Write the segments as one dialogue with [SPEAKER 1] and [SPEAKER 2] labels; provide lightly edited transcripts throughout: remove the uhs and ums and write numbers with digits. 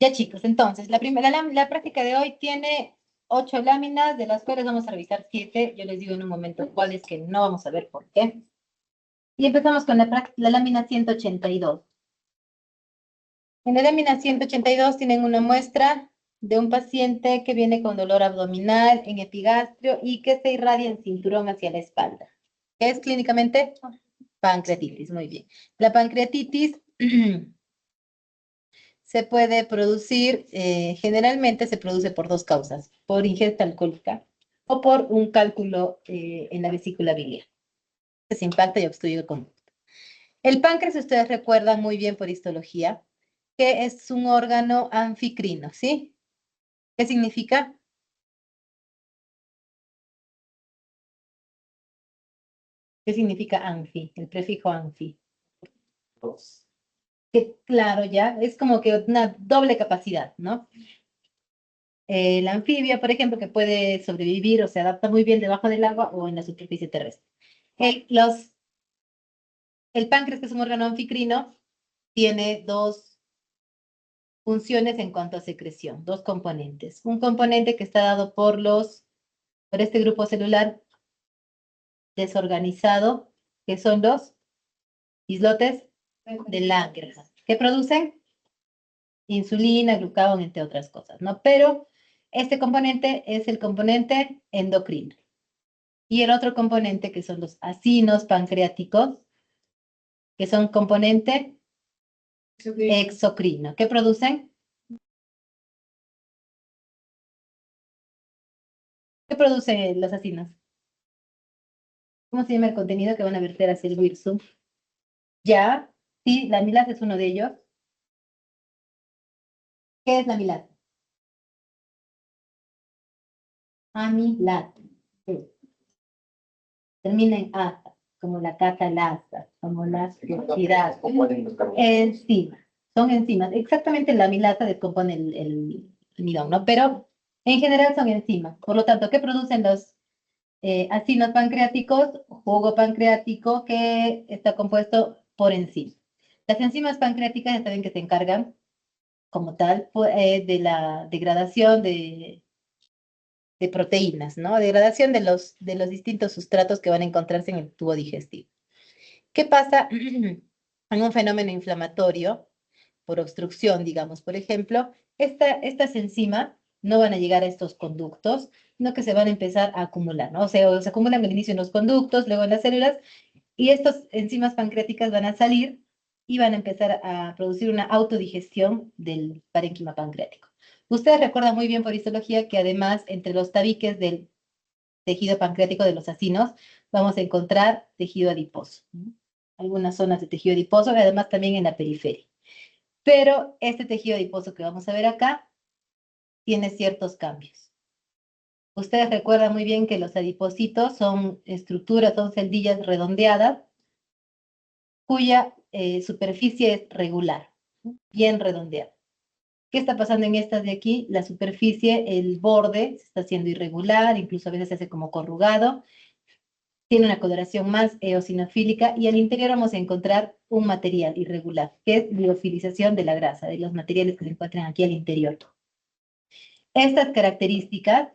[SPEAKER 1] Ya chicos, entonces, la práctica de hoy tiene 8 láminas, de las cuales vamos a revisar 7. Yo les digo en un momento cuáles que no vamos a ver por qué. Y empezamos con la lámina 182. En la lámina 182 tienen una muestra de un paciente que viene con dolor abdominal en epigastrio y que se irradia en cinturón hacia la espalda. ¿Qué es clínicamente? Pancreatitis, muy bien. La pancreatitis se puede producir, generalmente se produce por 2 causas, por ingesta alcohólica o por un cálculo en la vesícula biliar, que se impacta y obstruye el conducto. El páncreas, ustedes recuerdan muy bien por histología, que es un órgano anficrino, ¿sí? ¿Qué significa? ¿Qué significa anfi? El prefijo anfi. Que, claro, ya, es como que una doble capacidad, ¿no? El anfibio, por ejemplo, que puede sobrevivir o se adapta muy bien debajo del agua o en la superficie terrestre. El, los, el páncreas, que es un órgano anficrino, tiene 2 funciones en cuanto a secreción, 2 componentes. Un componente que está dado por este grupo celular desorganizado, que son los islotes de Langerhans, que producen insulina, glucagón, entre otras cosas, ¿no? Pero este componente es el componente endocrino. Y el otro componente, que son los acinos pancreáticos, que son componente exocrino. ¿Qué producen? ¿Qué producen los acinos? ¿Cómo se llama el contenido que van a verter hacia el Wirsum? Ya, sí, la amilasa es uno de ellos. ¿Qué es la amilasa? Amilasa. Sí. Termina en asa, como la catalasa, como la tirasa. Enzimas. Son enzimas. Exactamente la amilasa descompone el almidón, ¿no? Pero en general son enzimas. Por lo tanto, ¿qué producen los acinos pancreáticos? Jugo pancreático que está compuesto por enzimas. Las enzimas pancreáticas ya saben que se encargan, como tal, de la degradación de proteínas, ¿no? Degradación de los distintos sustratos que van a encontrarse en el tubo digestivo. ¿Qué pasa en un fenómeno inflamatorio por obstrucción, digamos? Por ejemplo, estas enzimas no van a llegar a estos conductos, sino que se van a empezar a acumular, ¿no? O sea, se acumulan al inicio en los conductos, luego en las células, y estas enzimas pancreáticas van a salir y van a empezar a producir una autodigestión del parénquima pancreático. Ustedes recuerdan muy bien por histología que además entre los tabiques del tejido pancreático de los acinos vamos a encontrar tejido adiposo. Algunas zonas de tejido adiposo, y además también en la periferia. Pero este tejido adiposo que vamos a ver acá tiene ciertos cambios. Ustedes recuerdan muy bien que los adipocitos son estructuras, son celdillas redondeadas, cuya superficie es regular, bien redondeada. ¿Qué está pasando en estas de aquí? La superficie, el borde se está haciendo irregular, incluso a veces se hace como corrugado, tiene una coloración más eosinofílica y al interior vamos a encontrar un material irregular, que es liofilización de la grasa, de los materiales que se encuentran aquí al interior. Estas características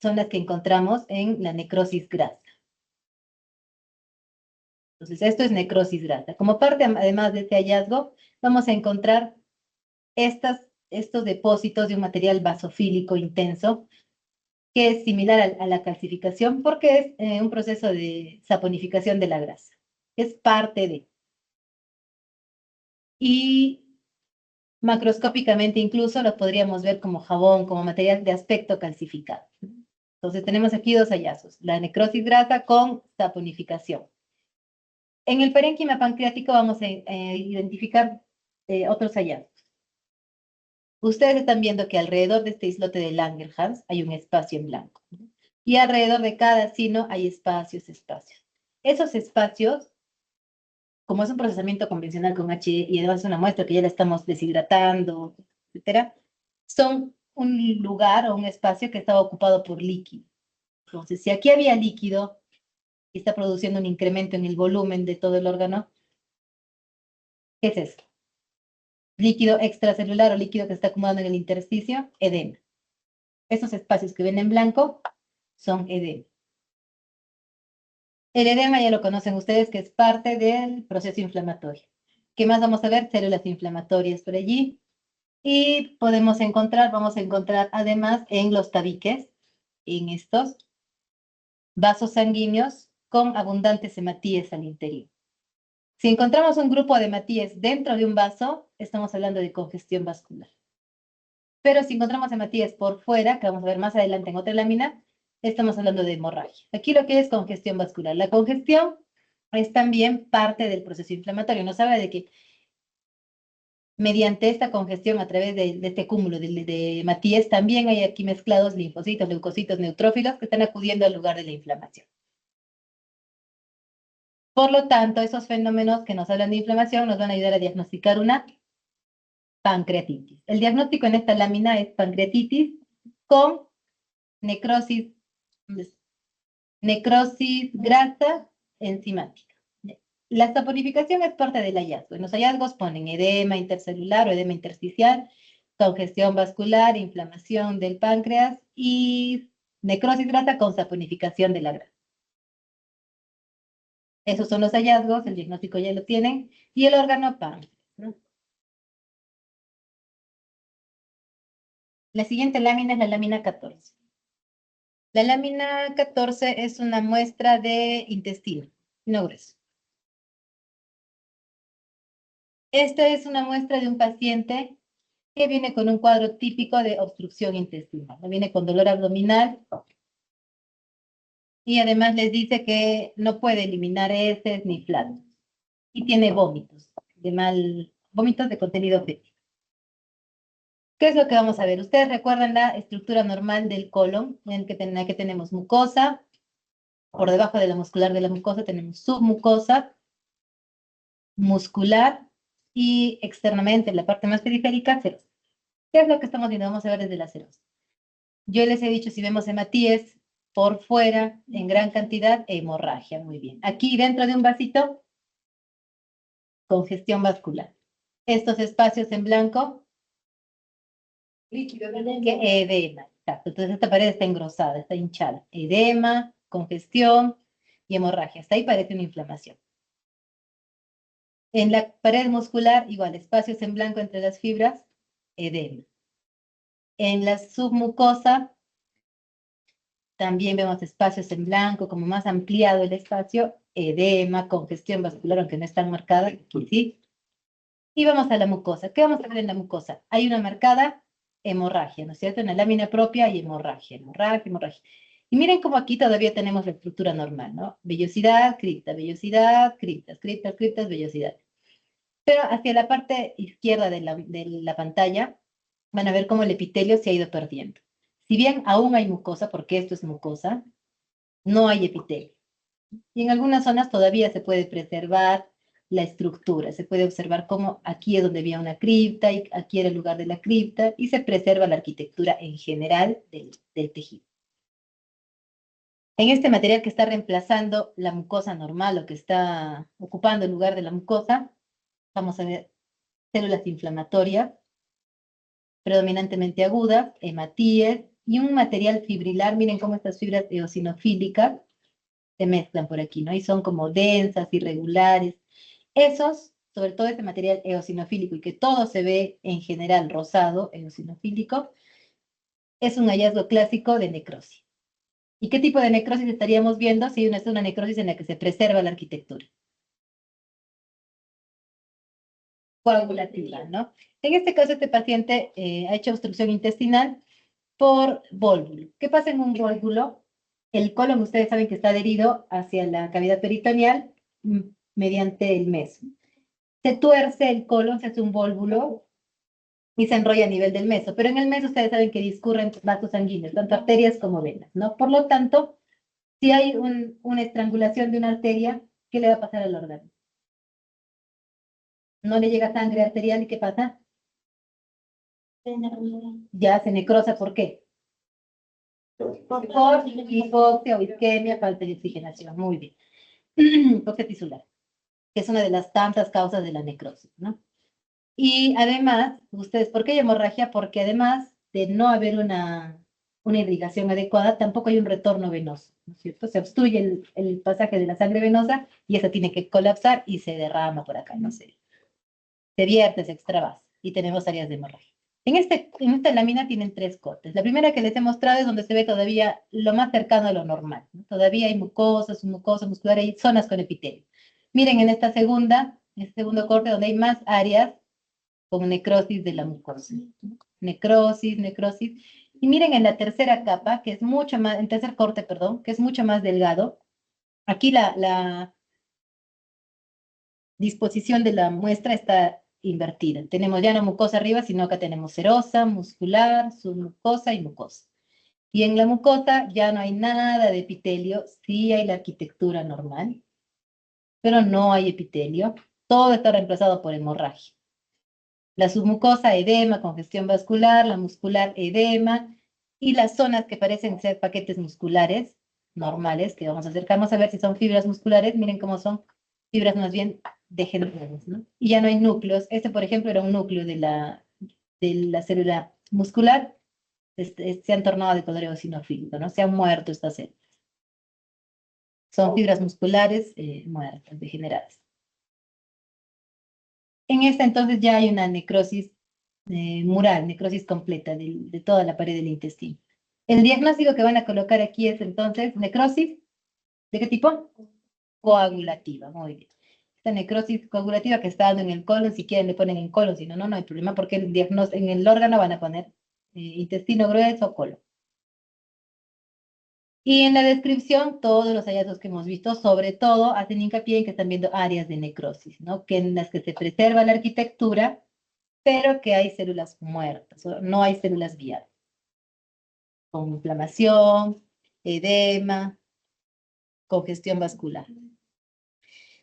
[SPEAKER 1] son las que encontramos en la necrosis grasa. Entonces, esto es necrosis grasa. Como parte, además de este hallazgo, vamos a encontrar estos depósitos de un material basofílico intenso, que es similar a la calcificación, porque es un proceso de saponificación de la grasa. Es parte de. Y macroscópicamente incluso los podríamos ver como jabón, como material de aspecto calcificado. Entonces tenemos aquí 2 hallazgos, la necrosis grasa con saponificación. En el parénquima pancreático vamos a identificar otros hallazgos. Ustedes están viendo que alrededor de este islote de Langerhans hay un espacio en blanco. Y alrededor de cada acino hay espacios. Esos espacios, como es un procesamiento convencional con H y además es una muestra que ya la estamos deshidratando, etcétera, son un lugar o un espacio que estaba ocupado por líquido. Entonces, si aquí había líquido y está produciendo un incremento en el volumen de todo el órgano, ¿qué es esto? Líquido extracelular o líquido que está acumulando en el intersticio, edema. Esos espacios que ven en blanco son edema. El edema ya lo conocen ustedes, que es parte del proceso inflamatorio. ¿Qué más vamos a ver? Células inflamatorias por allí. Y vamos a encontrar además en los tabiques, en estos vasos sanguíneos con abundantes hematíes al interior. Si encontramos un grupo de hematíes dentro de un vaso, estamos hablando de congestión vascular. Pero si encontramos hematíes por fuera, que vamos a ver más adelante en otra lámina, estamos hablando de hemorragia. Aquí lo que es congestión vascular. La congestión es también parte del proceso inflamatorio. Nos habla de que mediante esta congestión a través de este cúmulo de hematíes, también hay aquí mezclados linfocitos, leucocitos, neutrófilos que están acudiendo al lugar de la inflamación. Por lo tanto, esos fenómenos que nos hablan de inflamación nos van a ayudar a diagnosticar una pancreatitis. El diagnóstico en esta lámina es pancreatitis con necrosis grasa enzimática. La saponificación es parte del hallazgo. En los hallazgos ponen edema intercelular o edema intersticial, congestión vascular, inflamación del páncreas y necrosis grasa con saponificación de la grasa. Esos son los hallazgos, el diagnóstico ya lo tienen, y el órgano páncreas, ¿no? La siguiente lámina es la lámina 14. La lámina 14 es una muestra de intestino, no grueso. Esta es una muestra de un paciente que viene con un cuadro típico de obstrucción intestinal. Viene con dolor abdominal y además les dice que no puede eliminar heces ni flatos. Y tiene vómitos, vómitos de contenido fétido. ¿Qué es lo que vamos a ver? Ustedes recuerdan la estructura normal del colon, en que tenemos mucosa, por debajo de la muscular de la mucosa tenemos submucosa, muscular y externamente en la parte más periférica, serosa. ¿Qué es lo que estamos viendo? Vamos a ver desde la serosa. Yo les he dicho, si vemos hematíes por fuera, en gran cantidad, hemorragia, muy bien. Aquí dentro de un vasito, congestión vascular. Estos espacios en blanco, líquido, que edema. Exacto. Entonces esta pared está engrosada, está hinchada. Edema, congestión y hemorragia. Hasta ahí parece una inflamación. En la pared muscular, igual, espacios en blanco entre las fibras, edema. En la submucosa, también vemos espacios en blanco, como más ampliado el espacio, edema, congestión vascular, aunque no están marcadas, aquí sí. Y vamos a la mucosa. ¿Qué vamos a ver en la mucosa? Hay una marcada hemorragia, ¿no es cierto? En la lámina propia hay hemorragia, hemorragia, hemorragia. Y miren cómo aquí todavía tenemos la estructura normal, ¿no? Vellosidad, vellosidad, criptas, vellosidad. Pero hacia la parte izquierda de la pantalla van a ver cómo el epitelio se ha ido perdiendo. Si bien aún hay mucosa, porque esto es mucosa, no hay epitelio. Y en algunas zonas todavía se puede preservar la estructura. Se puede observar cómo aquí es donde había una cripta y aquí era el lugar de la cripta y se preserva la arquitectura en general del tejido. En este material que está reemplazando la mucosa normal o que está ocupando el lugar de la mucosa, vamos a ver células inflamatorias, predominantemente agudas, hematíes y un material fibrilar. Miren cómo estas fibras eosinofílicas se mezclan por aquí, ¿no? Y son como densas, irregulares. Esos, sobre todo este material eosinofílico y que todo se ve en general rosado, eosinofílico, es un hallazgo clásico de necrosis. ¿Y qué tipo de necrosis estaríamos viendo si es una necrosis en la que se preserva la arquitectura? Coagulativa, ¿no? En este caso, este paciente ha hecho obstrucción intestinal por vólvulo. ¿Qué pasa en un vólvulo? El colon, ustedes saben que está adherido hacia la cavidad peritoneal mediante el meso. Se tuerce el colon, se hace un vólvulo y se enrolla a nivel del meso. Pero en el meso ustedes saben que discurren vasos sanguíneos, tanto arterias como venas, ¿no? Por lo tanto, si hay una estrangulación de una arteria, ¿qué le va a pasar al órgano? No le llega sangre arterial y ¿qué pasa? Ya se necrosa, ¿por qué? Por hipoxia o isquemia, falta de oxigenación. Muy bien. Hipoxia tisular, que es una de las tantas causas de la necrosis, ¿no? Y además, ustedes, ¿por qué hay hemorragia? Porque además de no haber una irrigación adecuada, tampoco hay un retorno venoso, ¿no es cierto? Se obstruye el pasaje de la sangre venosa y esa tiene que colapsar y se derrama por acá, no sé. Se vierte, se extravasa y tenemos áreas de hemorragia. En esta lámina tienen tres cortes. La primera que les he mostrado es donde se ve todavía lo más cercano a lo normal, ¿no? Todavía hay mucosa muscular, hay zonas con epitelio. Miren en esta segunda, en este segundo corte, donde hay más áreas con necrosis de la mucosa. Necrosis, necrosis. Y miren en la tercera capa, que es mucho más, en tercer corte, perdón, que es mucho más delgado. Aquí la disposición de la muestra está invertida. Tenemos ya no mucosa arriba, sino acá tenemos serosa, muscular, submucosa y mucosa. Y en la mucosa ya no hay nada de epitelio, sí hay la arquitectura normal, pero no hay epitelio. Todo está reemplazado por hemorragia. La submucosa, edema, congestión vascular, la muscular, edema, y las zonas que parecen ser paquetes musculares normales, que vamos a acercarnos a ver si son fibras musculares, miren cómo son fibras más bien degeneradas, ¿no? Y ya no hay núcleos. Este, por ejemplo, era un núcleo de la célula muscular, se han tornado de color eosinofílico, ¿no? Se han muerto estas células. Son fibras musculares muertas, degeneradas. En esta entonces ya hay una necrosis mural, necrosis completa de toda la pared del intestino. El diagnóstico que van a colocar aquí es entonces necrosis, ¿de qué tipo? Coagulativa, muy bien. Esta necrosis coagulativa que está dando en el colon, si quieren le ponen en colon, si no, no hay problema porque en el órgano van a poner intestino grueso o colon. Y en la descripción, todos los hallazgos que hemos visto, sobre todo, hacen hincapié en que están viendo áreas de necrosis, ¿no? Que en las que se preserva la arquitectura, pero que hay células muertas, no hay células viables, con inflamación, edema, congestión vascular.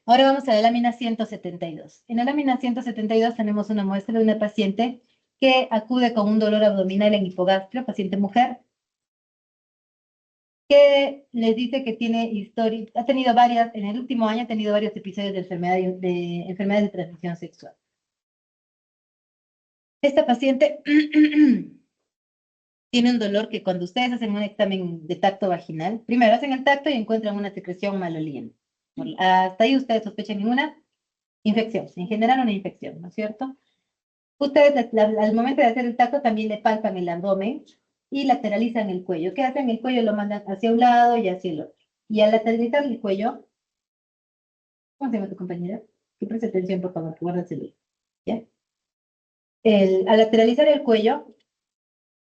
[SPEAKER 1] Ahora vamos a la lámina 172. En la lámina 172 tenemos una muestra de una paciente que acude con un dolor abdominal en hipogastria, paciente mujer, que les dice que tiene historia, ha tenido varias, en el último año ha tenido varios episodios de enfermedades de transmisión sexual. Esta paciente tiene un dolor que cuando ustedes hacen un examen de tacto vaginal, primero hacen el tacto y encuentran una secreción maloliente. Hasta ahí ustedes sospechan ninguna infección, en general una infección, ¿no es cierto? Ustedes al momento de hacer el tacto también le palpan el abdomen y lateralizan el cuello. ¿Qué hacen? El cuello lo mandan hacia un lado y hacia el otro. Y al lateralizar el cuello, ¿cómo se llama tu compañera? Que preste atención, por favor, que guarda el celular. ¿Ya? Al lateralizar el cuello,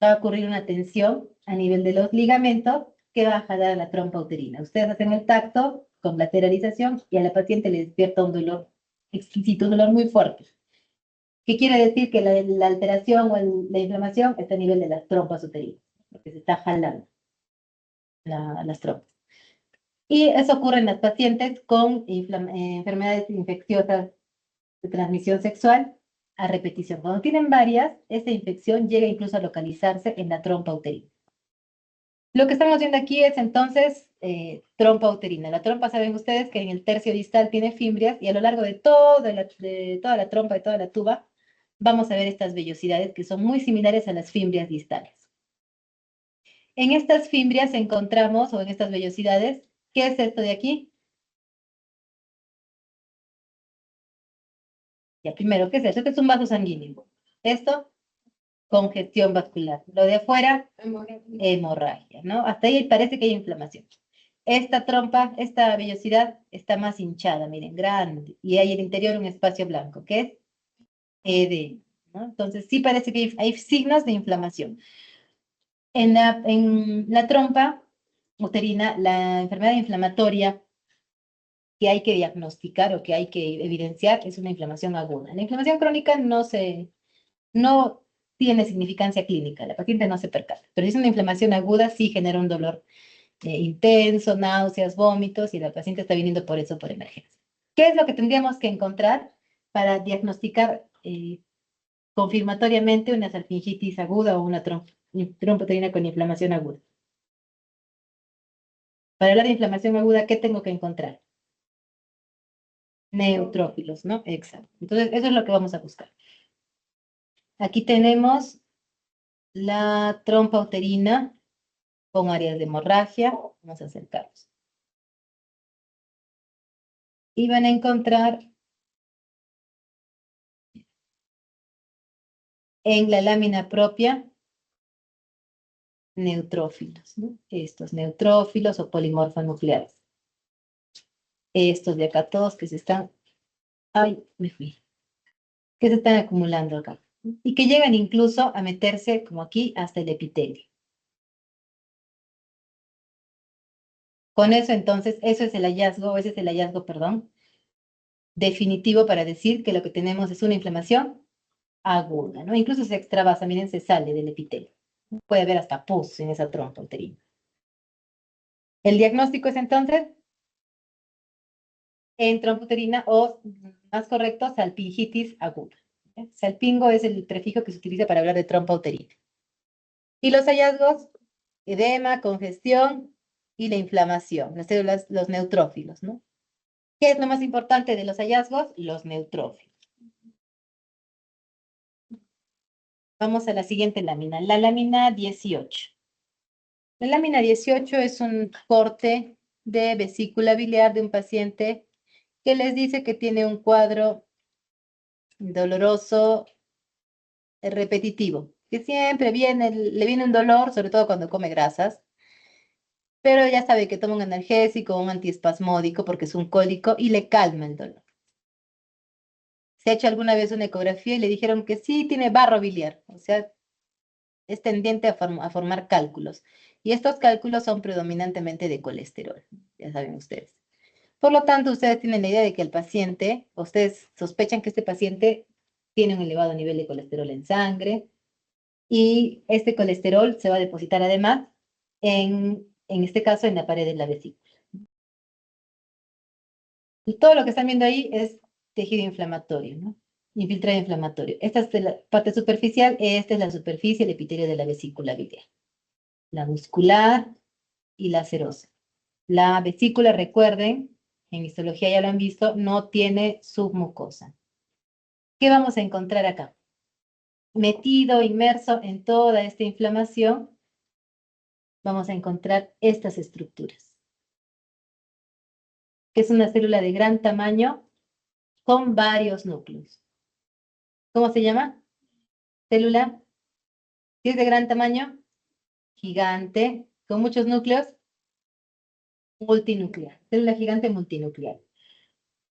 [SPEAKER 1] va a ocurrir una tensión a nivel de los ligamentos que va a jalar a la trompa uterina. Ustedes hacen el tacto con lateralización y a la paciente le despierta un dolor exquisito, un dolor muy fuerte. ¿Qué quiere decir? Que la alteración o la inflamación está a nivel de las trompas uterinas, porque se está jalando las trompas. Y eso ocurre en las pacientes con enfermedades infecciosas de transmisión sexual a repetición. Cuando tienen varias, esta infección llega incluso a localizarse en la trompa uterina. Lo que estamos viendo aquí es entonces trompa uterina. La trompa, saben ustedes que en el tercio distal tiene fimbrias y a lo largo de toda la trompa, de toda la tuba, vamos a ver estas vellosidades que son muy similares a las fimbrias distales. En estas fimbrias encontramos, o en estas vellosidades, ¿qué es esto de aquí? Ya, primero, ¿qué es esto? Este es un vaso sanguíneo. Esto, congestión vascular. Lo de afuera, hemorragia, ¿no? Hasta ahí parece que hay inflamación. Esta trompa, esta vellosidad está más hinchada, miren, grande. Y hay en el interior un espacio blanco, que es edema, ¿no? Entonces sí parece que hay signos de inflamación. En la trompa uterina, la enfermedad inflamatoria que hay que diagnosticar o que hay que evidenciar es una inflamación aguda. La inflamación crónica no tiene significancia clínica, la paciente no se percata, pero si es una inflamación aguda, sí genera un dolor intenso, náuseas, vómitos, y la paciente está viniendo por eso, por emergencia. ¿Qué es lo que tendríamos que encontrar para diagnosticar confirmatoriamente una salpingitis aguda o una tromboterina con inflamación aguda? Para hablar de inflamación aguda, ¿qué tengo que encontrar? Neutrófilos, ¿no? Exacto. Entonces, eso es lo que vamos a buscar. Aquí tenemos la trompa uterina con áreas de hemorragia. Vamos a acercarlos. Y van a encontrar en la lámina propia neutrófilos, ¿no? Estos neutrófilos o polimorfonucleares. Estos de acá, todos que se están, ay, me fui, que se están acumulando acá. Y que llegan incluso a meterse, como aquí, hasta el epitelio. Con eso, entonces, eso es el hallazgo, ese es el hallazgo, perdón, definitivo para decir que lo que tenemos es una inflamación aguda, ¿no? Incluso se extravasa, miren, se sale del epitelio. Puede haber hasta pus en esa trompa uterina. El diagnóstico es entonces en trompa uterina o, más correcto, salpingitis aguda. Salpingo es el prefijo que se utiliza para hablar de trompa uterina. Y los hallazgos, edema, congestión y la inflamación, las células, los neutrófilos, ¿no? ¿Qué es lo más importante de los hallazgos? Los neutrófilos. Vamos a la siguiente lámina, la lámina 18. La lámina 18 es un corte de vesícula biliar de un paciente que les dice que tiene un cuadro doloroso repetitivo, que siempre viene, le viene un dolor, sobre todo cuando come grasas, pero ya sabe que toma un analgésico, un antiespasmódico porque es un cólico y le calma el dolor. Se ha hecho alguna vez una ecografía y le dijeron que sí tiene barro biliar, o sea, es tendiente a formar cálculos. Y estos cálculos son predominantemente de colesterol, ya saben ustedes. Por lo tanto, ustedes tienen la idea de que el paciente, ustedes sospechan que este paciente tiene un elevado nivel de colesterol en sangre y este colesterol se va a depositar además en este caso en la pared de la vesícula. Y todo lo que están viendo ahí es tejido inflamatorio, ¿no? Infiltrado inflamatorio. Esta es la parte superficial, esta es la superficie, el epitelio de la vesícula biliar. La muscular y la serosa. La vesícula, recuerden, en histología ya lo han visto, no tiene submucosa. ¿Qué vamos a encontrar acá? Metido, inmerso en toda esta inflamación, vamos a encontrar estas estructuras, que es una célula de gran tamaño con varios núcleos. ¿Cómo se llama? Célula, que es de gran tamaño, gigante, con muchos núcleos, multinuclear. Célula gigante multinuclear.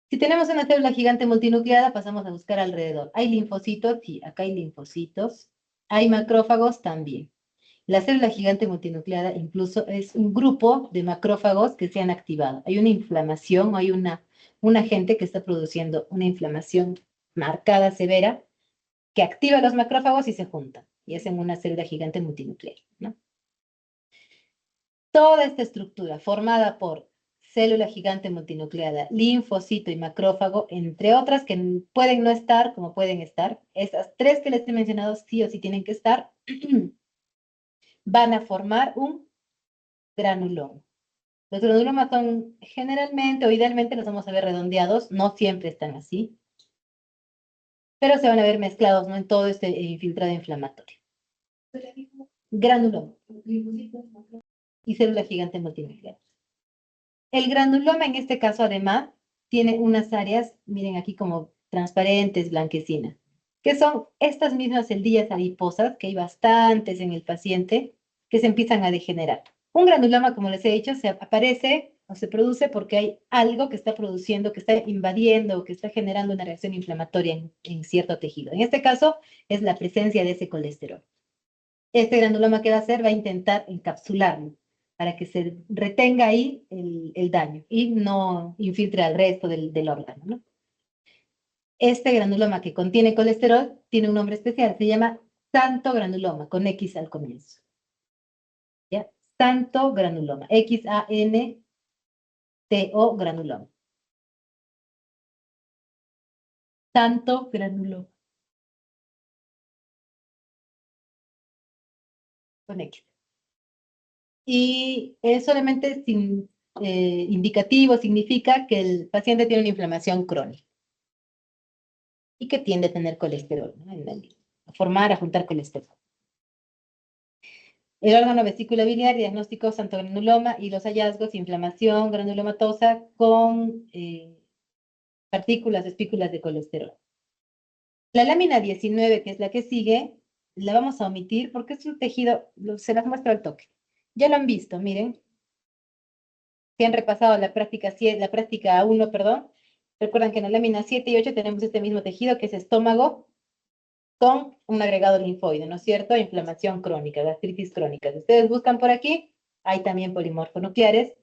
[SPEAKER 1] Si tenemos una célula gigante multinucleada, pasamos a buscar alrededor. ¿Hay linfocitos? Sí, acá hay linfocitos. ¿Hay macrófagos? También. La célula gigante multinucleada incluso es un grupo de macrófagos que se han activado. Hay una inflamación, hay un agente que está produciendo una inflamación marcada, severa, que activa los macrófagos y se juntan y hacen una célula gigante multinuclear, ¿no? Toda esta estructura formada por célula gigante multinucleada, linfocito y macrófago, entre otras que pueden no estar, como pueden estar, esas tres que les he mencionado sí o sí tienen que estar, van a formar un granuloma. Los granulomas son generalmente o idealmente los vamos a ver redondeados, no siempre están así, pero se van a ver mezclados, ¿no? En todo este infiltrado inflamatorio. Granuloma y célula gigante multinuclear. El granuloma en este caso además tiene unas áreas, miren aquí como transparentes, blanquecinas, que son estas mismas celdillas adiposas, que hay bastantes en el paciente, que se empiezan a degenerar. Un granuloma, como les he dicho, se aparece o se produce porque hay algo que está produciendo, que está invadiendo o que está generando una reacción inflamatoria en cierto tejido. En este caso es la presencia de ese colesterol. Este granuloma, ¿qué va a hacer? Va a intentar encapsularlo para que se retenga ahí el daño y no infiltre al resto del órgano, ¿no? Este granuloma que contiene colesterol tiene un nombre especial, se llama santo granuloma, con X al comienzo. ¿Ya? Santo granuloma, X-A-N-T-O granuloma. Santo granuloma, con X. y es solamente indicativo, significa que el paciente tiene una inflamación crónica y que tiende a tener colesterol, ¿no? A formar, a juntar colesterol. El órgano vesícula biliar, diagnóstico santo-granuloma y los hallazgos, inflamación granulomatosa con partículas, espículas de colesterol. La lámina 19, que es la que sigue, la vamos a omitir porque es un tejido, se las muestro al toque. Ya lo han visto, miren. Si han repasado la práctica 1, perdón, recuerdan que en la lámina 7 y 8 tenemos este mismo tejido que es estómago con un agregado linfoide, ¿no es cierto? Inflamación crónica, gastritis crónica. Si ustedes buscan por aquí, hay también polimorfonucleares.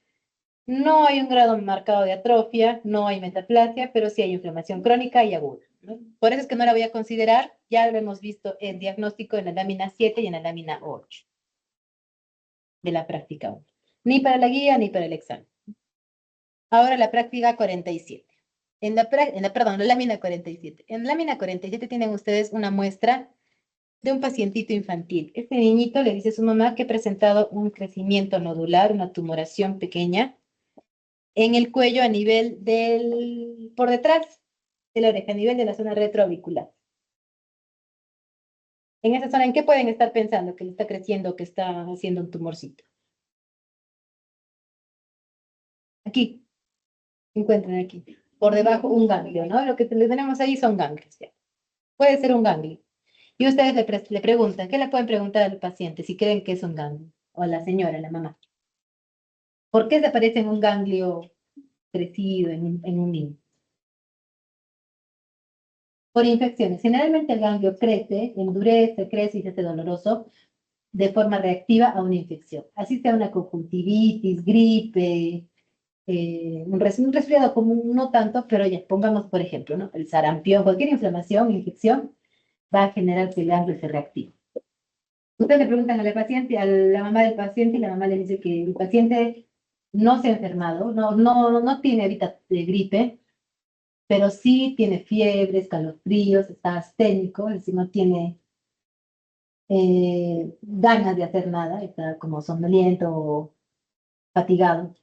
[SPEAKER 1] No hay un grado marcado de atrofia, no hay metaplasia, pero sí hay inflamación crónica y aguda, ¿no? Por eso es que no la voy a considerar, ya lo hemos visto en diagnóstico en la lámina 7 y en la lámina 8 de la práctica 1. Ni para la guía ni para el examen. Ahora la práctica 47. Perdón, la lámina 47. En la lámina 47 tienen ustedes una muestra de un pacientito infantil. Este niñito le dice a su mamá que ha presentado un crecimiento nodular, una tumoración pequeña, en el cuello a nivel por detrás de la oreja, a nivel de la zona retroauricular. En esa zona, ¿en qué pueden estar pensando que le está creciendo, que está haciendo un tumorcito? Aquí, encuentran aquí, por debajo un ganglio, ¿no? Lo que le tenemos ahí son ganglios, ¿ya? Puede ser un ganglio. Y ustedes le preguntan, ¿qué le pueden preguntar al paciente si creen que es un ganglio? O a la señora, a la mamá. ¿Por qué se aparece en un ganglio crecido en un niño? Por infecciones. Generalmente el ganglio crece, endurece, crece y se hace doloroso de forma reactiva a una infección. Así sea una conjuntivitis, gripe, un resfriado común, no tanto, pero ya pongamos, por ejemplo, ¿no? El sarampión, cualquier inflamación, infección, va a generar que el ganglio se reactive. Ustedes le preguntan a la paciente, a la mamá del paciente, y la mamá le dice que el paciente no se ha enfermado, no tiene ahorita gripe, pero sí tiene fiebre, escalofríos, está asténico, es decir, no tiene ganas de hacer nada, está como somnoliento o fatigado.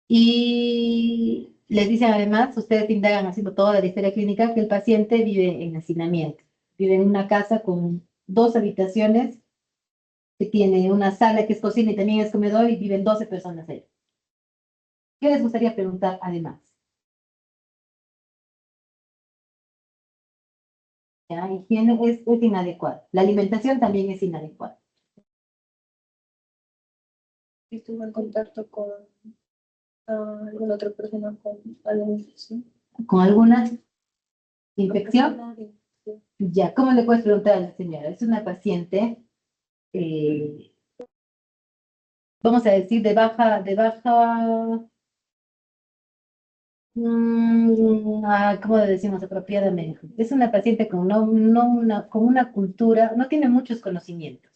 [SPEAKER 1] Y les dicen además, ustedes indagan haciendo toda la historia clínica, que el paciente vive en hacinamiento, vive en una casa con 2 habitaciones, que tiene una sala que es cocina y también es comedor y viven 12 personas ahí. ¿Qué les gustaría preguntar además? ¿Ya? Higiene es inadecuada. La alimentación también es inadecuada.
[SPEAKER 2] Estuvo en contacto con alguna otra persona con alguna infección.
[SPEAKER 1] ¿Con alguna infección? Ya, ¿cómo le puedes preguntar a la señora? Es una paciente, vamos a decir, ¿cómo le decimos apropiadamente? Es una paciente con una cultura, no tiene muchos conocimientos.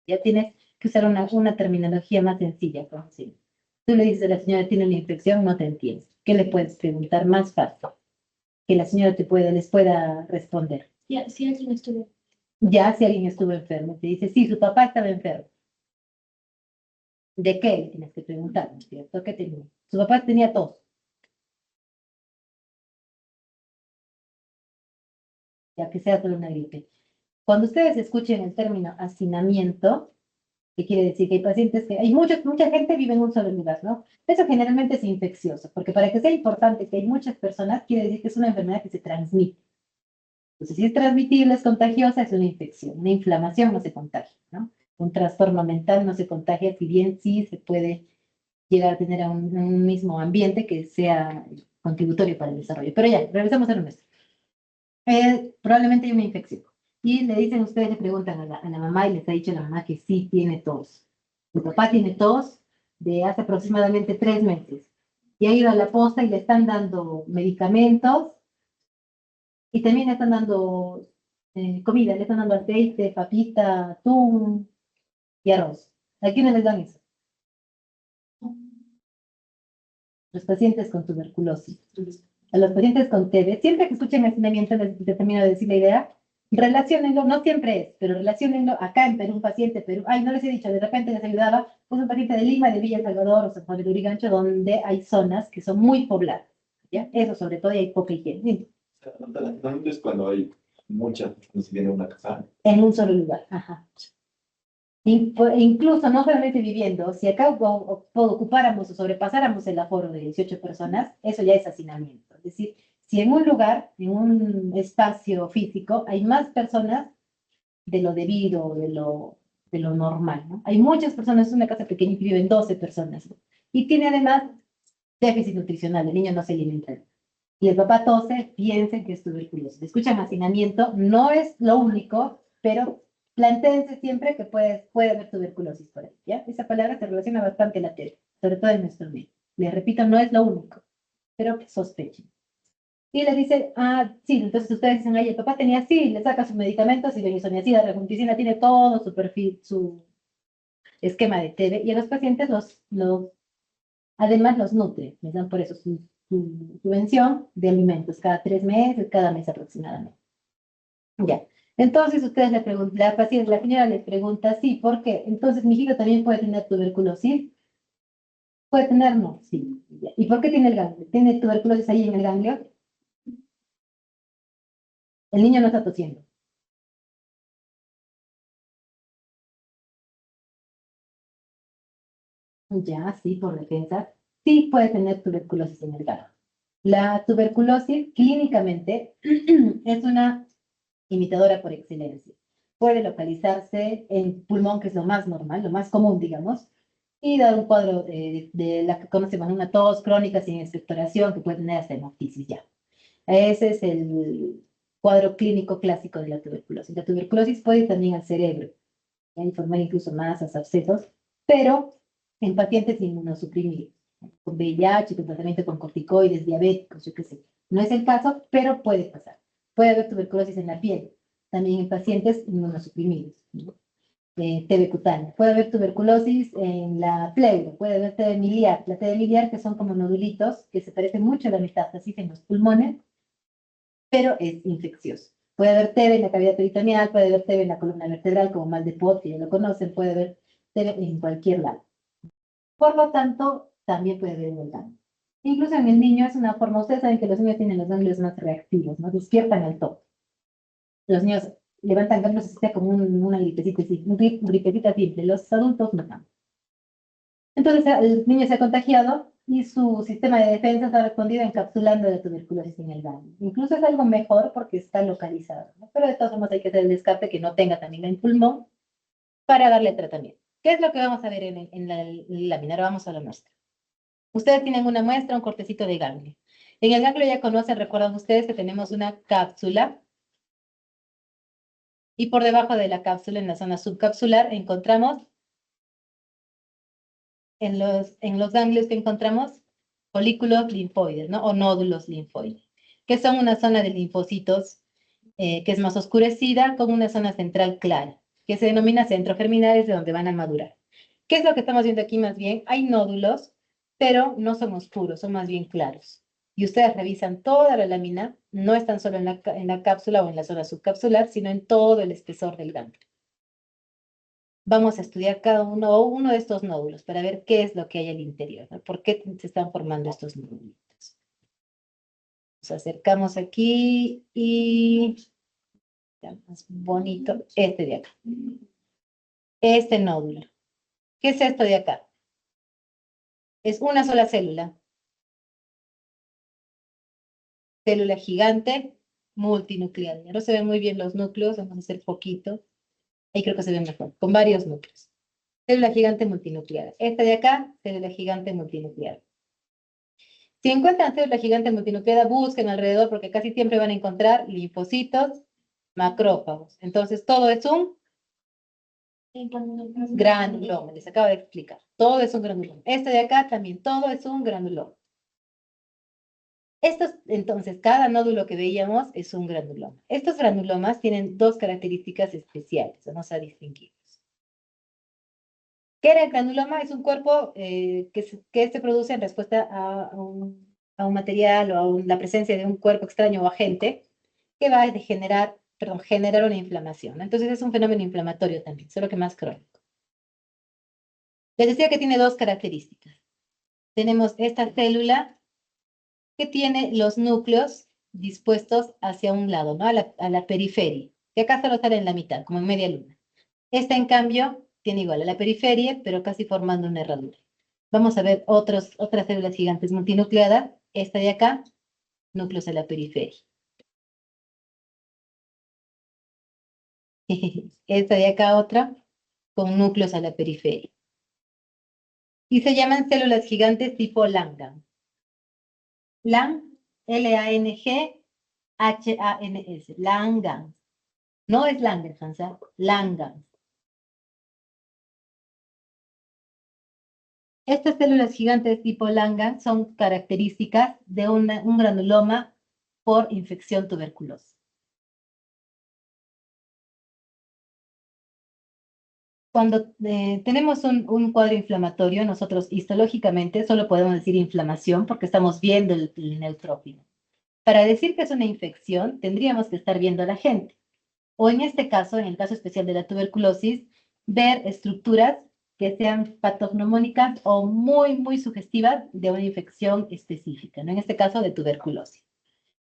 [SPEAKER 1] Ya tienes que usar una terminología más sencilla, como así. Tú le dices a la señora, tiene una infección, no te entiendes. ¿Qué le puedes preguntar más fácil? Que la señora les pueda responder.
[SPEAKER 2] Ya, si alguien estuvo.
[SPEAKER 1] Ya si alguien estuvo enfermo, te dice, sí, su papá estaba enfermo. ¿De qué? Le tienes que preguntar, ¿no es cierto? ¿Qué tenía? Su papá tenía tos. Ya que sea solo una gripe. Cuando ustedes escuchen el término hacinamiento, que quiere decir que hay pacientes mucha gente vive en un solo lugar, ¿no? Eso generalmente es infeccioso, porque para que sea importante que hay muchas personas, quiere decir que es una enfermedad que se transmite. Entonces, si es transmitible, es contagiosa, es una infección. Una inflamación no se contagia, ¿no? Un trastorno mental no se contagia, si bien sí se puede llegar a tener a un mismo ambiente que sea contributorio para el desarrollo. Pero ya, regresamos a lo nuestro. Probablemente hay una infección. Y le dicen, ustedes le preguntan a la mamá y les ha dicho la mamá que sí tiene tos. Mi papá tiene tos de hace aproximadamente 3 meses. Y ha ido a la posta y le están dando medicamentos y también le están dando comida, le están dando aceite, papita, atún y arroz. ¿A quiénes les dan eso? Los pacientes con tuberculosis. A los pacientes con TB, siempre que escuchen hacinamiento les termino de decir la idea, Relaciónenlo, no siempre es, pero relaciónenlo acá en Perú, un paciente de Perú. Ay, no les he dicho, de repente les ayudaba, pues un paciente de Lima, de Villa El Salvador o San Juan de Lurigancho, donde hay zonas que son muy pobladas, ¿ya? Eso sobre todo, y hay poca higiene.
[SPEAKER 3] Normalmente es cuando hay muchas, no se tiene una casa.
[SPEAKER 1] En un solo lugar, ajá. Incluso, no solamente viviendo, si acá ocupáramos o sobrepasáramos el aforo de 18 personas, eso ya es hacinamiento. Es decir, si en un lugar, en un espacio físico, hay más personas de lo debido, de lo normal, ¿no? Hay muchas personas, es una casa pequeña que viven 12 personas, ¿no? Y tiene además déficit nutricional, el niño no se alimenta. Y el papá tose, piensen que es tuberculosis. Escuchan hacinamiento, no es lo único, pero plantéense siempre que puede haber tuberculosis por ahí, ¿ya? Esa palabra se relaciona bastante a la tele, sobre todo en nuestro medio. Les repito, no es lo único, pero sospechen. Y le dice, ah, sí, entonces ustedes dicen, ay, el papá tenía, sí, le saca sus medicamentos y benizoniazida, refunticina, tiene todo su perfil, su esquema de TB, y a los pacientes además los nutre, les dan por eso su subvención de alimentos cada 3 meses, cada mes aproximadamente. Ya. Entonces ustedes le preguntan, la paciente, la señora les pregunta, sí, ¿por qué? Entonces mi hijito también puede tener tuberculosis. ¿Puede tener? No, sí. Ya. ¿Y por qué tiene el ganglio? ¿Tiene tuberculosis ahí en el ganglio? El niño no está tosiendo. Ya, sí, por defensa. Sí puede tener tuberculosis en el ganglio. La tuberculosis clínicamente es una imitadora por excelencia. Puede localizarse en pulmón, que es lo más normal, lo más común, digamos, y dar un cuadro de la que conocemos, una tos crónica sin expectoración, que puede tener hasta hemoptisis ya. Ese es el cuadro clínico clásico de la tuberculosis. La tuberculosis puede ir también al cerebro, formar incluso masas, abscesos, pero en pacientes inmunosuprimidos, con VIH, con tratamiento con corticoides, diabéticos, yo qué sé. No es el caso, pero puede pasar. Puede haber tuberculosis en la piel, también en pacientes inmunosuprimidos, ¿no? TB cutánea. Puede haber tuberculosis en la pleura, puede haber TB miliar. La TB miliar, que son como nodulitos, que se parecen mucho a la metástasis en los pulmones, pero es infeccioso. Puede haber TB en la cavidad peritoneal, puede haber TB en la columna vertebral, como mal de Pot, que ya lo conocen, puede haber TB en cualquier lado. Por lo tanto, también puede haber en el ganglio. Incluso en el niño es una forma, ustedes saben que los niños tienen los ganglios más reactivos, ¿no? Despiertan al toque. Los niños levantan ganglios así como una gripecita, gripecita simple. Los adultos no tanto. Entonces el niño se ha contagiado y su sistema de defensa ha respondido encapsulando la tuberculosis en el ganglio. Incluso es algo mejor porque está localizado, ¿no? Pero de todas formas hay que hacer el descarte que no tenga también en pulmón para darle tratamiento. ¿Qué es lo que vamos a ver en la lámina? Ahora vamos a la muestra. Ustedes tienen una muestra, un cortecito de ganglio. En el ganglio ya conocen, recuerdan ustedes que tenemos una cápsula y por debajo de la cápsula, en la zona subcapsular, encontramos en los ganglios que encontramos folículos linfoides, ¿no? O nódulos linfoides, que son una zona de linfocitos que es más oscurecida con una zona central clara, que se denomina centro germinal, es de donde van a madurar. ¿Qué es lo que estamos viendo aquí más bien? Hay nódulos, pero no son oscuros, son más bien claros. Y ustedes revisan toda la lámina, no están solo en la cápsula o en la zona subcapsular, sino en todo el espesor del ganglio. Vamos a estudiar cada uno de estos nódulos para ver qué es lo que hay al interior, ¿no? ¿Por qué se están formando estos nódulos? Nos acercamos aquí y ya más bonito este de acá. Este nódulo. ¿Qué es esto de acá? Es una sola célula. Célula gigante multinuclear. Ya no se ven muy bien los núcleos, vamos a hacer poquito. Ahí creo que se ve mejor, con varios núcleos. Célula gigante multinuclear. Esta de acá, célula gigante multinuclear. Si encuentran célula gigante multinucleada, busquen alrededor porque casi siempre van a encontrar linfocitos, macrófagos. Entonces, todo es un granuloma. Les acabo de explicar. Todo es un granuloma. Este de acá también, todo es un granuloma. Entonces, cada nódulo que veíamos es un granuloma. Estos granulomas tienen dos características especiales. Vamos a distinguirlos. ¿Qué era el granuloma? Es un cuerpo que se produce en respuesta a un material o a la presencia de un cuerpo extraño o agente que va a generar perdón, generar una inflamación. Entonces es un fenómeno inflamatorio también, solo que más crónico. Les decía que tiene dos características. Tenemos esta célula que tiene los núcleos dispuestos hacia un lado, ¿no? A la periferia, que acá solo sale en la mitad, como en media luna. Esta, en cambio, tiene igual a la periferia, pero casi formando una herradura. Vamos a ver otras células gigantes multinucleadas. Esta de acá, núcleos a la periferia. Esta de acá otra, con núcleos a la periferia. Y se llaman células gigantes tipo Langhans. Langhans, Langhans. No es Langerhans, ¿eh? Langhans. Estas células gigantes tipo Langhans son características de un granuloma por infección tuberculosa. Cuando tenemos un cuadro inflamatorio, nosotros histológicamente solo podemos decir inflamación porque estamos viendo el neutrófilo. Para decir que es una infección, tendríamos que estar viendo a la gente. O en este caso, en el caso especial de la tuberculosis, ver estructuras que sean patognomónicas o muy sugestivas de una infección específica, ¿no? En este caso, de tuberculosis.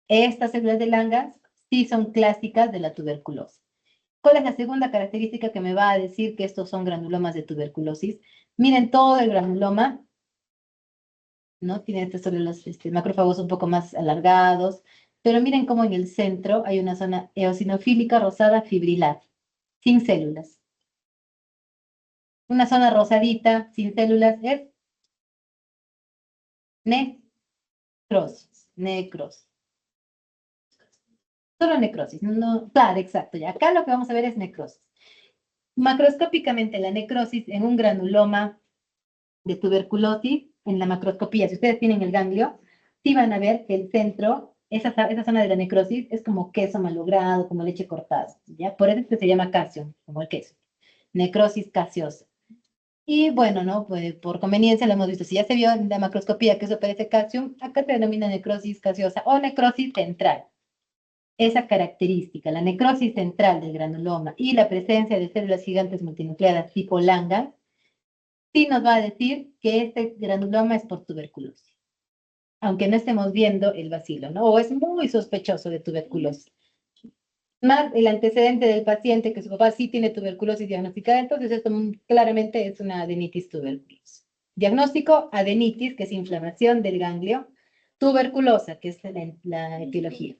[SPEAKER 1] Estas células de Langhans sí son clásicas de la tuberculosis. ¿Cuál es la segunda característica que me va a decir que estos son granulomas de tuberculosis? Miren todo el granuloma, ¿no? Tiene los macrófagos un poco más alargados, pero miren cómo en el centro hay una zona eosinofílica rosada fibrilar, sin células. Una zona rosadita, sin células, es necrosis. Solo necrosis, no, claro, exacto. Ya acá lo que vamos a ver es necrosis. Macroscópicamente, la necrosis en un granuloma de tuberculosis, en la macroscopía, si ustedes tienen el ganglio, sí van a ver que el centro, esa zona de la necrosis, es como queso malogrado, como leche cortada, ¿ya? Por eso es que se llama casio, como el queso. Necrosis caseosa. Y bueno, ¿no? Pues por conveniencia lo hemos visto. Si ya se vio en la macroscopía que eso parece calcio, acá se denomina necrosis caseosa o necrosis central. Esa característica, la necrosis central del granuloma y la presencia de células gigantes multinucleadas tipo Langhans, sí nos va a decir que este granuloma es por tuberculosis, aunque no estemos viendo el bacilo, ¿no? O es muy sospechoso de tuberculosis. Más el antecedente del paciente, que su papá sí tiene tuberculosis diagnosticada, entonces esto claramente es una adenitis tuberculosa. Diagnóstico, adenitis, que es inflamación del ganglio, tuberculosa, que es la etiología.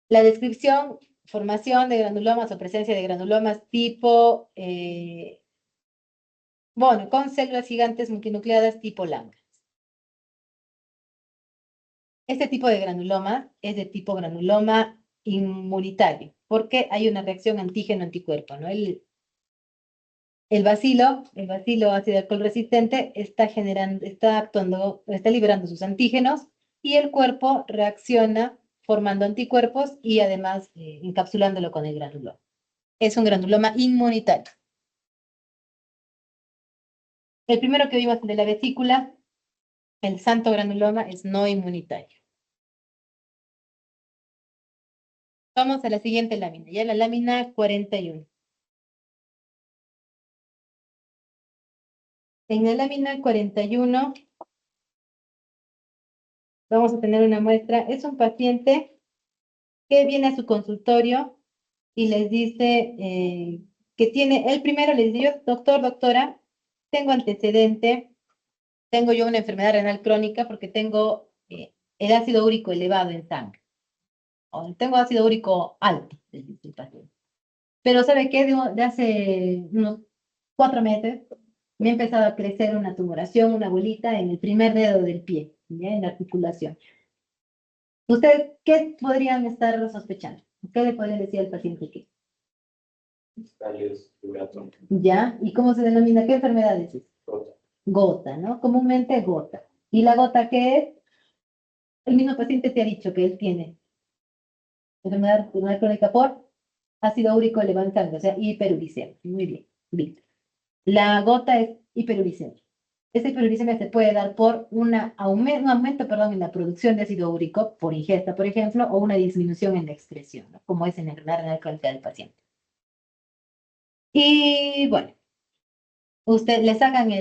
[SPEAKER 1] La descripción, formación de granulomas o presencia de granulomas tipo, bueno, con células gigantes multinucleadas tipo Langhans. Este tipo de granuloma es de tipo granuloma inmunitario, porque hay una reacción antígeno-anticuerpo, ¿no? El bacilo ácido alcohol resistente está liberando sus antígenos y el cuerpo reacciona formando anticuerpos y además encapsulándolo con el granuloma. Es un granuloma inmunitario. El primero que vimos de la vesícula, el santo granuloma, es no inmunitario. Vamos a la siguiente lámina, ya la lámina 41. En la lámina 41 vamos a tener una muestra. Es un paciente que viene a su consultorio y les dice que tiene, él primero les dice, doctora, tengo antecedente, tengo yo una enfermedad renal crónica porque tengo el ácido úrico elevado en sangre. O tengo ácido úrico alto, les dice el paciente. Pero ¿sabe qué? De hace unos 4 meses me ha empezado a crecer una tumoración, una bolita en el primer dedo del pie, ¿ya? En la articulación. ¿Ustedes qué podrían estar sospechando? ¿Qué le podrían decir al paciente que? ¿Ya? ¿Y cómo se denomina? ¿Qué enfermedad es? Gota, ¿no? Comúnmente gota. ¿Y la gota qué es? El mismo paciente te ha dicho que él tiene enfermedad renal crónica por ácido úrico elevado en sangre, o sea, hiperuricemia. Muy bien, bien. La gota es hiperuricemia. Esta hiperuricemia se puede dar por un aumento, perdón, en la producción de ácido úrico por ingesta, por ejemplo, o una disminución en la excreción, ¿no? Como es en el renal crónica del paciente. Y bueno, usted le sacan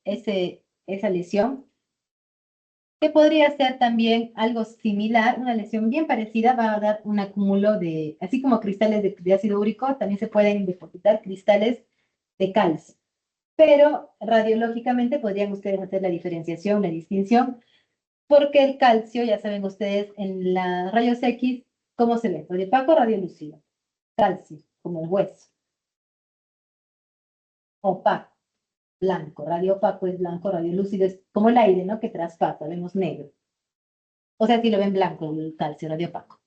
[SPEAKER 1] esa lesión, que podría ser también algo similar, una lesión bien parecida, va a dar un acúmulo de, así como cristales de ácido úrico, también se pueden depositar cristales de calcio. Pero radiológicamente podrían ustedes hacer la diferenciación, la distinción, porque el calcio, ya saben ustedes, en la rayos X, ¿cómo se ve? Radiopaco, radiolúcido. Calcio, como el hueso. Opaco, blanco. Radiopaco es blanco, radiolúcido es como el aire, ¿no? Que traspasa, vemos negro. O sea, si lo ven blanco, el calcio, radiopaco.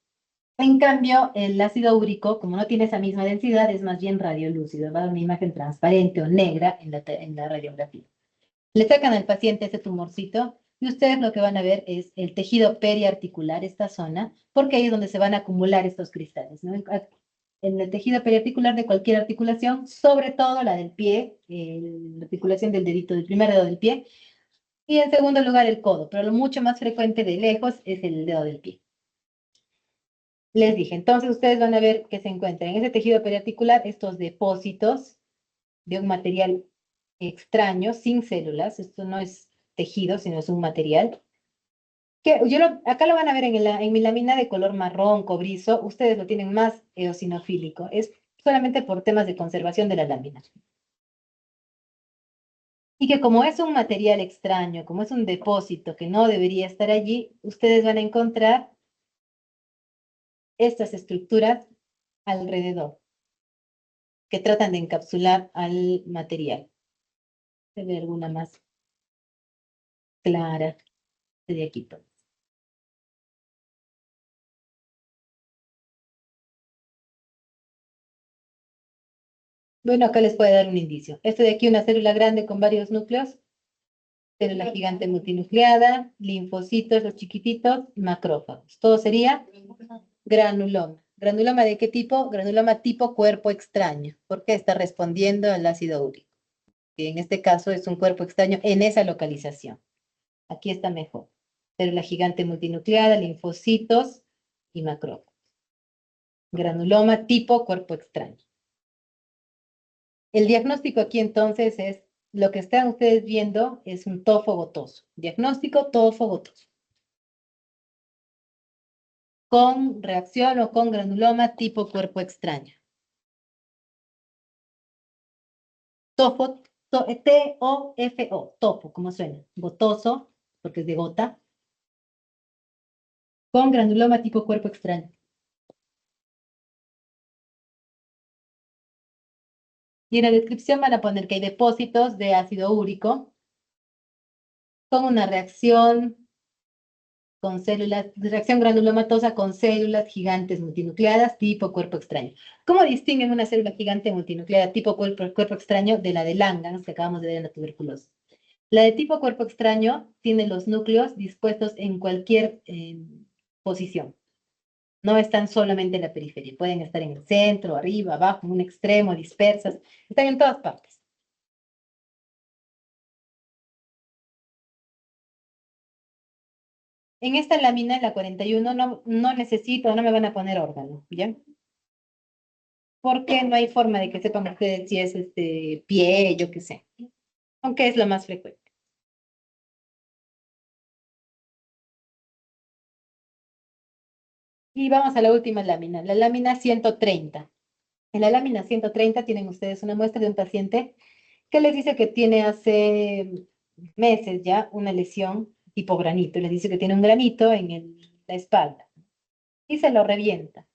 [SPEAKER 1] En cambio, el ácido úrico, como no tiene esa misma densidad, es más bien radiolúcido, va a dar una imagen transparente o negra en la radiografía. Le sacan al paciente ese tumorcito y ustedes lo que van a ver es el tejido periarticular, esta zona, porque ahí es donde se van a acumular estos cristales, ¿no? En el tejido periarticular de cualquier articulación, sobre todo la del pie, la articulación del dedito, del primer dedo del pie, y en segundo lugar el codo, pero lo mucho más frecuente de lejos es el dedo del pie. Les dije, entonces ustedes van a ver que se encuentran en ese tejido periarticular estos depósitos de un material extraño, sin células. Esto no es tejido, sino es un material. Que acá lo van a ver en mi lámina de color marrón, cobrizo. Ustedes lo tienen más eosinofílico. Es solamente por temas de conservación de la lámina. Y que como es un material extraño, como es un depósito que no debería estar allí, ustedes van a encontrar estas estructuras alrededor que tratan de encapsular al material. Se ve alguna más clara de aquí. Pues. Bueno, acá les puede dar un indicio. Esto de aquí, una célula grande con varios núcleos, célula gigante multinucleada, linfocitos, los chiquititos, macrófagos. Todo sería granuloma. ¿Granuloma de qué tipo? Granuloma tipo cuerpo extraño, porque está respondiendo al ácido úrico. Que en este caso es un cuerpo extraño en esa localización. Aquí está mejor. Célula gigante multinucleada, linfocitos y macrófagos. Granuloma tipo cuerpo extraño. El diagnóstico aquí entonces es, lo que están ustedes viendo es un tofo gotoso. Diagnóstico tofo gotoso. Con reacción o con granuloma tipo cuerpo extraño. Tofo, T-O-F-O, tofo, como suena. Gotoso, porque es de gota. Con granuloma tipo cuerpo extraño. Y en la descripción van a poner que hay depósitos de ácido úrico con una reacción con células, reacción granulomatosa con células gigantes multinucleadas tipo cuerpo extraño. ¿Cómo distinguen una célula gigante multinucleada tipo cuerpo extraño de la de Langhans que acabamos de ver en la tuberculosis? La de tipo cuerpo extraño tiene los núcleos dispuestos en cualquier posición. No están solamente en la periferia, pueden estar en el centro, arriba, abajo, en un extremo, dispersas, están en todas partes. En esta lámina, la 41, no necesito, no me van a poner órgano, ¿ya? Porque no hay forma de que sepan ustedes si es pie, yo qué sé, aunque es lo más frecuente. Y vamos a la última lámina, la lámina 130. En la lámina 130 tienen ustedes una muestra de un paciente que les dice que tiene hace meses ya una lesión tipo granito. Les dice que tiene un granito en la espalda y se lo revienta.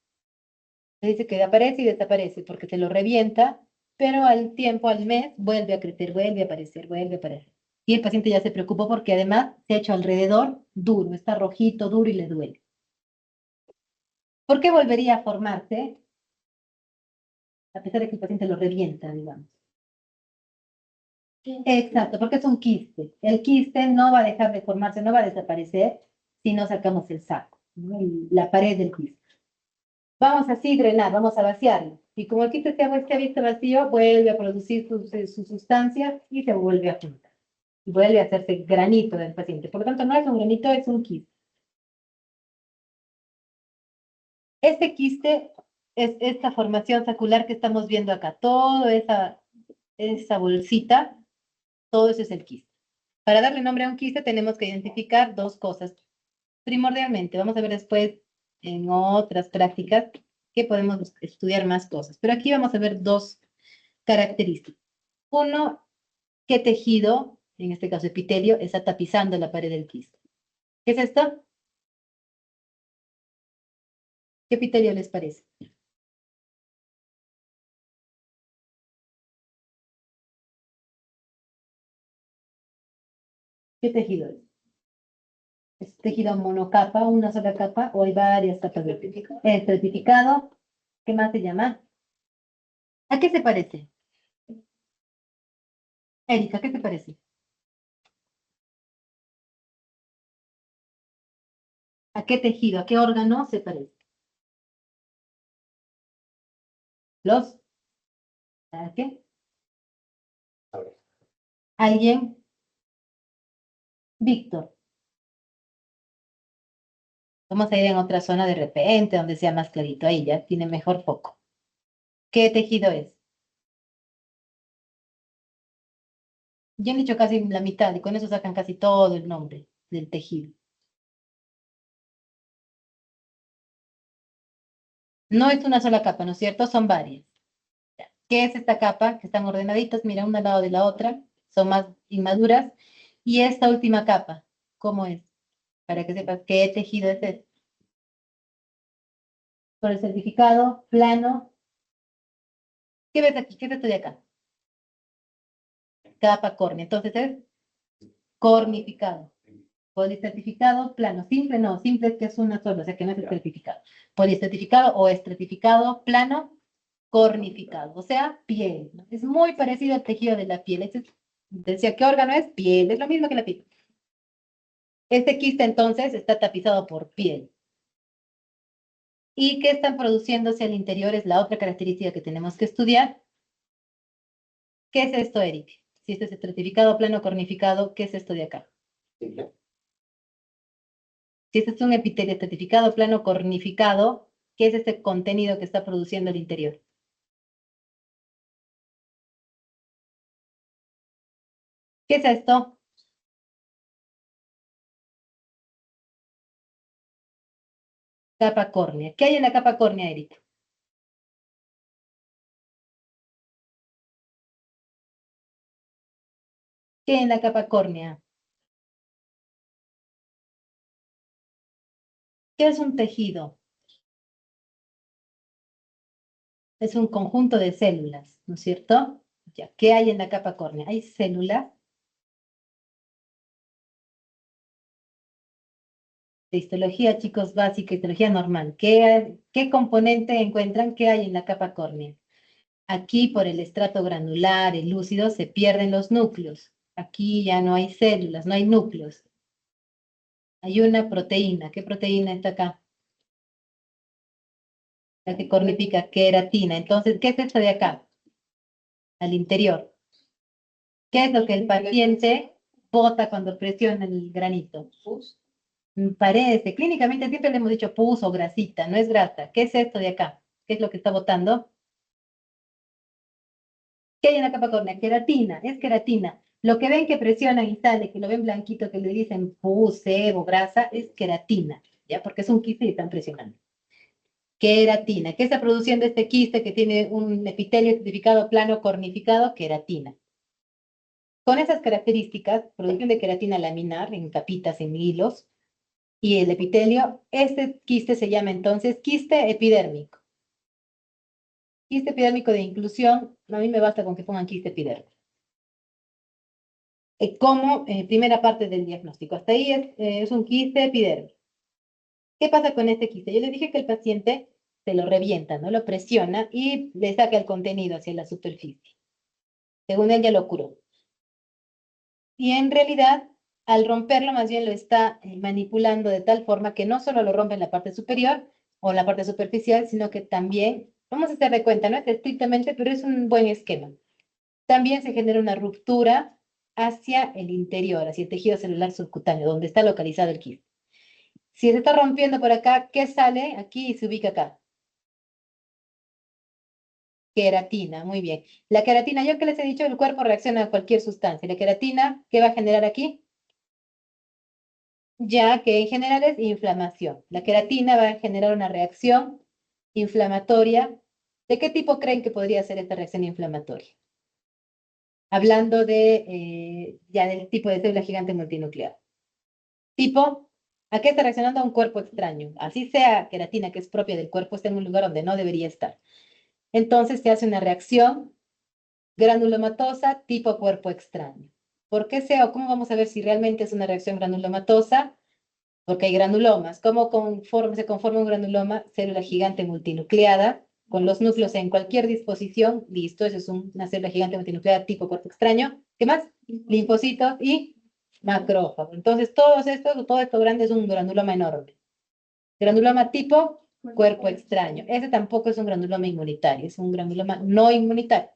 [SPEAKER 1] Les dice que aparece y desaparece porque se lo revienta, pero al tiempo, al mes, vuelve a crecer, vuelve a aparecer, vuelve a aparecer. Y el paciente ya se preocupó porque además se ha hecho alrededor duro, está rojito, duro y le duele. ¿Por qué volvería a formarse? A pesar de que el paciente lo revienta, digamos. Exacto, porque es un quiste. El quiste no va a dejar de formarse, no va a desaparecer si no sacamos el saco, ¿no? La pared del quiste. Vamos así a drenar, vamos a vaciarlo. Y como el quiste se ha visto vacío, vuelve a producir sus sustancias y se vuelve a juntar. vuelve a hacerse granito del paciente. Por lo tanto, no es un granito, es un quiste. Este quiste es esta formación sacular que estamos viendo acá. Toda esa bolsita, todo eso es el quiste. Para darle nombre a un quiste tenemos que identificar dos cosas. Primordialmente, vamos a ver después en otras prácticas que podemos estudiar más cosas. Pero aquí vamos a ver dos características. Uno, qué tejido, en este caso epitelio, está tapizando la pared del quiste. ¿Qué es esto? ¿Qué epitelio les parece? ¿Qué tejido es? ¿Es tejido monocapa, una sola capa, o hay varias capas de estratificado? ¿Qué más se llama? ¿A qué se parece? Erika, ¿qué te parece? ¿A qué tejido, a qué órgano se parece? ¿Los? ¿A qué? ¿Alguien? Víctor. Vamos a ir en otra zona de repente, donde sea más clarito. Ahí ya tiene mejor foco. ¿Qué tejido es? Ya han dicho casi la mitad y con eso sacan casi todo el nombre del tejido. No es una sola capa, ¿no es cierto? Son varias. ¿Qué es esta capa? Que están ordenaditas, mira, una al lado de la otra, son más inmaduras. Y esta última capa, ¿cómo es? Para que sepas qué tejido es este. Por el certificado, plano. ¿Qué ves aquí? ¿Qué es esto de acá? Capa córnea. Entonces es cornificado. Policertificado, plano. Simple no, simple es que es una sola, o sea que no es estratificado. Policertificado o estratificado, plano, cornificado, o sea, piel, ¿no? Es muy parecido al tejido de la piel. Decía, ¿qué órgano es? Piel, es lo mismo que la piel. Este quiste entonces está tapizado por piel. ¿Y qué están produciéndose al interior? Es la otra característica que tenemos que estudiar. ¿Qué es esto, Eric? Si esto es estratificado, plano, cornificado, ¿qué es esto de acá? Si este es un epitelio estratificado, plano, cornificado, ¿qué es este contenido que está produciendo el interior? ¿Qué es esto? Capa córnea. ¿Qué hay en la capa córnea, Eric? ¿Qué hay en la capa córnea? ¿Qué es un tejido? Es un conjunto de células, ¿no es cierto? Ya, ¿qué hay en la capa córnea? Hay células de histología, chicos, básica, histología normal. ¿Qué componente encuentran? ¿Qué hay en la capa córnea? Aquí, por el estrato granular, el lúcido, se pierden los núcleos. Aquí ya no hay células, no hay núcleos. Hay una proteína. ¿Qué proteína está acá? La que cornifica, queratina. Entonces, ¿qué es esto de acá? Al interior. ¿Qué es lo que el paciente bota cuando presiona el granito? Pus. Parece, clínicamente siempre le hemos dicho pus o grasita, no es grasa. ¿Qué es esto de acá? ¿Qué es lo que está botando? ¿Qué hay en la capa córnea? Queratina, es queratina. Lo que ven que presionan y sale, que lo ven blanquito, que le dicen pus, sebo, grasa, es queratina, ¿ya? Porque es un quiste y están presionando. Queratina. ¿Qué está produciendo este quiste que tiene un epitelio certificado plano cornificado? Queratina. Con esas características, producción de queratina laminar en capitas, en hilos, y el epitelio, este quiste se llama entonces quiste epidérmico. Quiste epidérmico de inclusión, a mí me basta con que pongan quiste epidérmico. Como primera parte del diagnóstico. Hasta ahí es un quiste epidérmico. ¿Qué pasa con este quiste? Yo les dije que el paciente se lo revienta, ¿no? Lo presiona y le saca el contenido hacia la superficie. Según él ya lo curó. Y en realidad, al romperlo, más bien lo está manipulando de tal forma que no solo lo rompe en la parte superior o en la parte superficial, sino que también, vamos a hacer de cuenta, no es estrictamente, pero es un buen esquema. También se genera una ruptura hacia el interior, hacia el tejido celular subcutáneo, donde está localizado el quiste. Si se está rompiendo por acá, ¿qué sale? Aquí y se ubica acá. Queratina, muy bien. La queratina, yo que les he dicho, el cuerpo reacciona a cualquier sustancia. La queratina, ¿qué va a generar aquí? Ya que en general es inflamación. La queratina va a generar una reacción inflamatoria. ¿De qué tipo creen que podría ser esta reacción inflamatoria? Hablando de ya del tipo de célula gigante multinuclear. Tipo, ¿a qué está reaccionando? A un cuerpo extraño. Así sea queratina, que es propia del cuerpo, está en un lugar donde no debería estar. Entonces se hace una reacción granulomatosa tipo cuerpo extraño. ¿Por qué sea o cómo vamos a ver si realmente es una reacción granulomatosa? Porque hay granulomas. ¿Cómo se conforma un granuloma? Célula gigante multinucleada, con los núcleos en cualquier disposición. Listo, eso es una célula gigante multinucleada tipo cuerpo extraño. ¿Qué más? Linfocitos y macrófagos. Entonces, todo esto grande es un granuloma enorme. Granuloma tipo cuerpo extraño. Ese tampoco es un granuloma inmunitario, es un granuloma no inmunitario.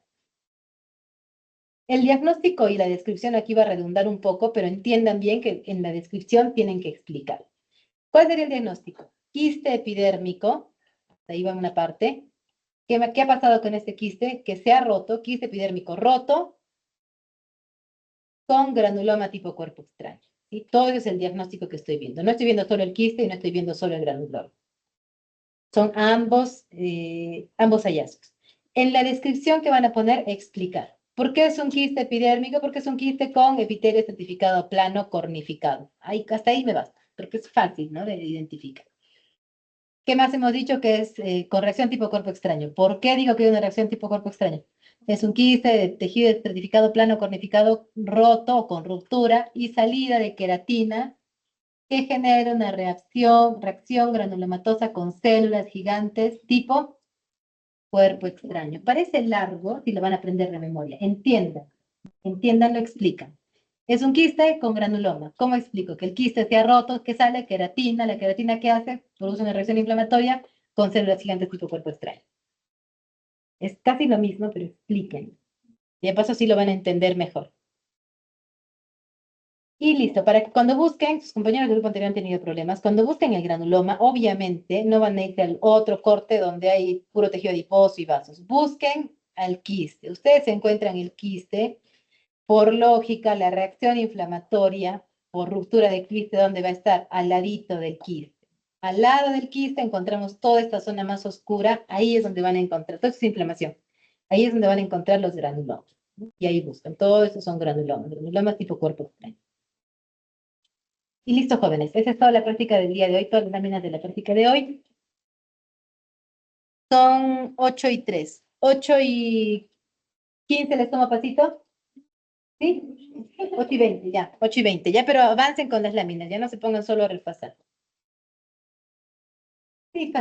[SPEAKER 1] El diagnóstico y la descripción aquí va a redundar un poco, pero entiendan bien que en la descripción tienen que explicar. ¿Cuál sería el diagnóstico? Quiste epidérmico, ahí va una parte. ¿Qué ha pasado con este quiste? Que se ha roto, quiste epidérmico roto con granuloma tipo cuerpo extraño. Y todo eso es el diagnóstico que estoy viendo. No estoy viendo solo el quiste y no estoy viendo solo el granuloma. Son ambos hallazgos. En la descripción que van a poner, explicar. ¿Por qué es un quiste epidérmico? Porque es un quiste con epitelio estratificado plano cornificado. Hasta ahí me basta, porque es fácil, ¿no?, de identificar. ¿Qué más hemos dicho? Que es con reacción tipo cuerpo extraño. ¿Por qué digo que hay una reacción tipo cuerpo extraño? Es un quiste de tejido estratificado plano cornificado roto o con ruptura y salida de queratina que genera una reacción granulomatosa con células gigantes tipo cuerpo extraño. Parece largo si lo van a aprender de memoria. Entiendan, lo explican. Es un quiste con granuloma. ¿Cómo explico? Que el quiste se ha roto, ¿qué sale? Queratina. ¿La queratina qué hace? Produce una reacción inflamatoria con células gigantes tipo cuerpo extraño. Es casi lo mismo, pero expliquen. Y de paso sí lo van a entender mejor. Y listo, para que cuando busquen, sus compañeros del grupo anterior han tenido problemas, cuando busquen el granuloma, obviamente no van a ir al otro corte donde hay puro tejido adiposo y vasos. Busquen al quiste. Ustedes encuentran el quiste, por lógica, la reacción inflamatoria por ruptura de quiste, ¿dónde va a estar? Al ladito del quiste. Al lado del quiste encontramos toda esta zona más oscura, ahí es donde van a encontrar, todo esto es inflamación, ahí es donde van a encontrar los granulomas, ¿no? Y ahí buscan, todo eso son granulomas tipo cuerpo extraño. Y listo, jóvenes. Esa es toda la práctica del día de hoy, todas las láminas de la práctica de hoy. Son 8 y 3. 8 y 15 les tomo pasito. ¿Sí? 8 y 20, ya. 8 y 20, ya, pero avancen con las láminas, ya no se pongan solo a repasar. Sí,